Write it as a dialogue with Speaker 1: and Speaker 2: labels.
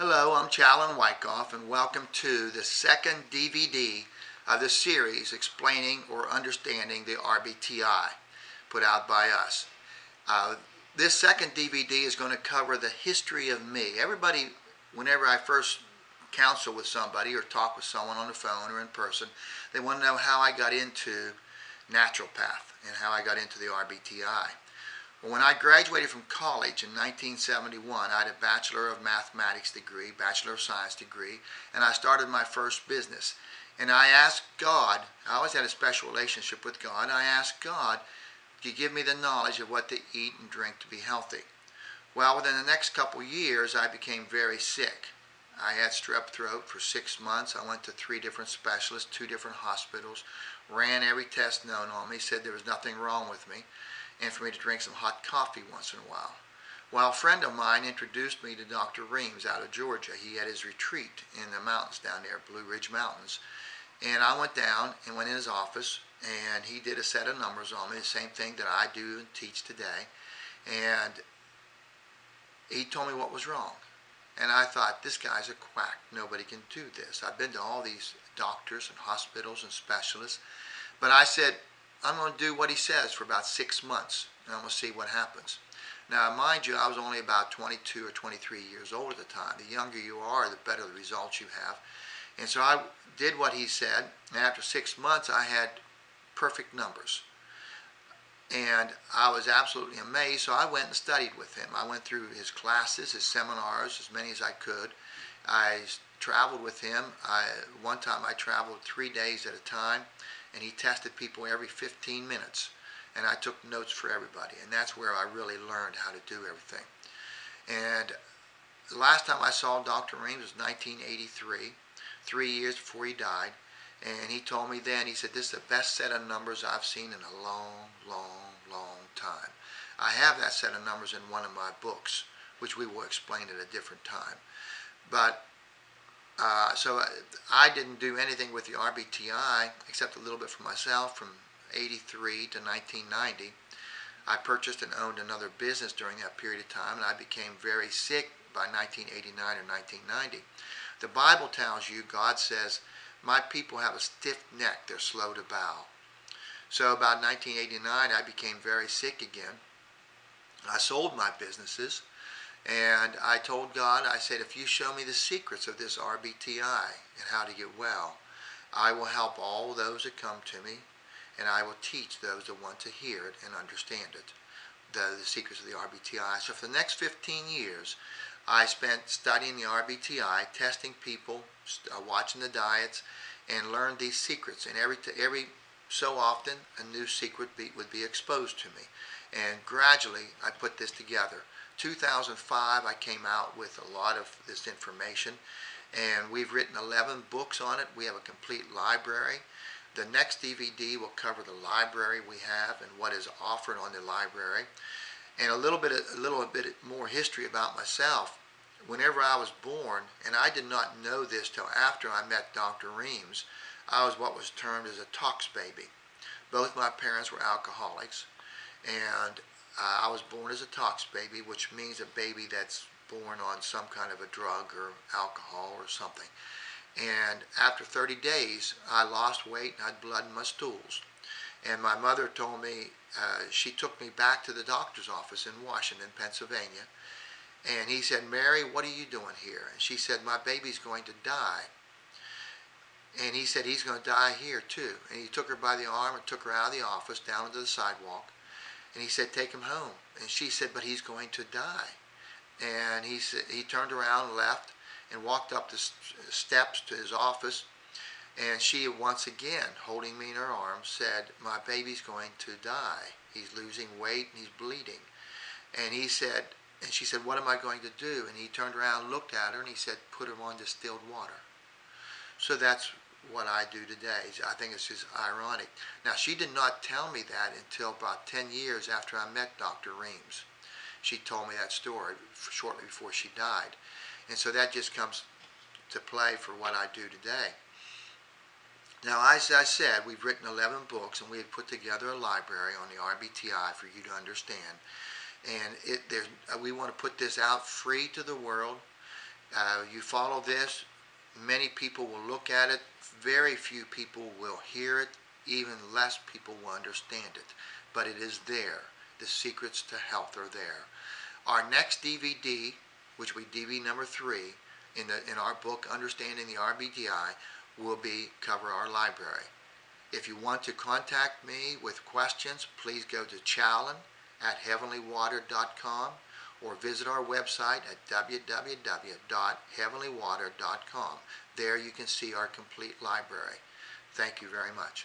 Speaker 1: Hello, I'm Challen Wayachoff, and welcome to the second DVD of the series explaining or understanding the Rbti put out by us. This second DVD is going to cover the history of me. Everybody, whenever I first counsel with somebody or talk with someone on the phone or in person, they want to know how I got into naturopath and how I got into the Rbti. Well, when I graduated from college in 1971, I had a Bachelor of Mathematics degree, Bachelor of Science degree, and I started my first business. And I asked God, I always had a special relationship with God, I asked God to give me the knowledge of what to eat and drink to be healthy. Well, within the next couple years, I became very sick. I had strep throat for 6 months. I went to 3 different specialists, 2 different hospitals, ran every test known on me, said there was nothing wrong with me, and for me to drink some hot coffee once in a while. Well, a friend of mine introduced me to Dr. Reams out of Georgia. He had his retreat in the mountains down there, Blue Ridge Mountains. And I went down and went in his office, and he did a set of numbers on me, the same thing that I do and teach today. And he told me what was wrong. And I thought, this guy's a quack. Nobody can do this. I've been to all these doctors and hospitals and specialists. But I said, I'm going to do what he says for about 6 months, and I'm going to see what happens. Now, mind you, I was only about 22 or 23 years old at the time. The younger you are, the better the results you have. And so I did what he said, and after 6 months, I had perfect numbers. And I was absolutely amazed, so I went and studied with him. I went through his classes, his seminars, as many as I could. I traveled with him. One time I traveled 3 days at a time, and he tested people every 15 minutes. And I took notes for everybody, and that's where I really learned how to do everything. And the last time I saw Dr. Reams was 1983, 3 years before he died. And he told me then, he said, this is the best set of numbers I've seen in a long, long, long time. I have that set of numbers in one of my books, which we will explain at a different time. But so I didn't do anything with the Rbti except a little bit for myself from 83 to 1990. I purchased and owned another business during that period of time, and I became very sick by 1989 or 1990. The Bible tells you, God says, my people have a stiff neck, they're slow to bow. So about 1989, I became very sick again. I sold my businesses. And I told God, I said, if you show me the secrets of this Rbti and how to get well, I will help all those that come to me, and I will teach those that want to hear it and understand it, the secrets of the Rbti. So for the next 15 years, I spent studying the Rbti, testing people, watching the diets, and learned these secrets. And every so often, a new secret would be exposed to me. And gradually, I put this together. 2005, I came out with a lot of this information, and we've written 11 books on it. We have a complete library. The next DVD will cover the library we have and what is offered on the library, and a little bit more history about myself. Whenever I was born, and I did not know this till after I met Dr. Reams, I was what was termed as a tox baby. Both my parents were alcoholics, and I was born as a tox baby, which means a baby that's born on some kind of a drug or alcohol or something. And after 30 days, I lost weight and had blood in my stools. And my mother told me, she took me back to the doctor's office in Washington, Pennsylvania. And he said, Mary, what are you doing here? And she said, my baby's going to die. And he said, he's going to die here too. And he took her by the arm and took her out of the office down into the sidewalk. And he said, take him home. And she said, but he's going to die. And he turned around and left and walked up the steps to his office. And she, once again, holding me in her arms, said, my baby's going to die. He's losing weight and he's bleeding. And he said, and she said, what am I going to do? And he turned around and looked at her and he said, put him on distilled water. So that's what I do today. I think it's just ironic. Now, she did not tell me that until about 10 years after I met Dr. Reams. She told me that story shortly before she died. And so that just comes to play for what I do today. Now, as I said, we've written 11 books, and we have put together a library on the Rbti for you to understand. And we want to put this out free to the world. You follow this, many people will look at it, very few people will hear it, even less people will understand it. But it is there. The secrets to health are there. Our next DVD, which will be DVD number 3, in our book, Understanding the Rbti, will cover our library. If you want to contact me with questions, please go to Challen@heavenlywater.com or visit our website at www.heavenlywater.com. There you can see our complete library. Thank you very much.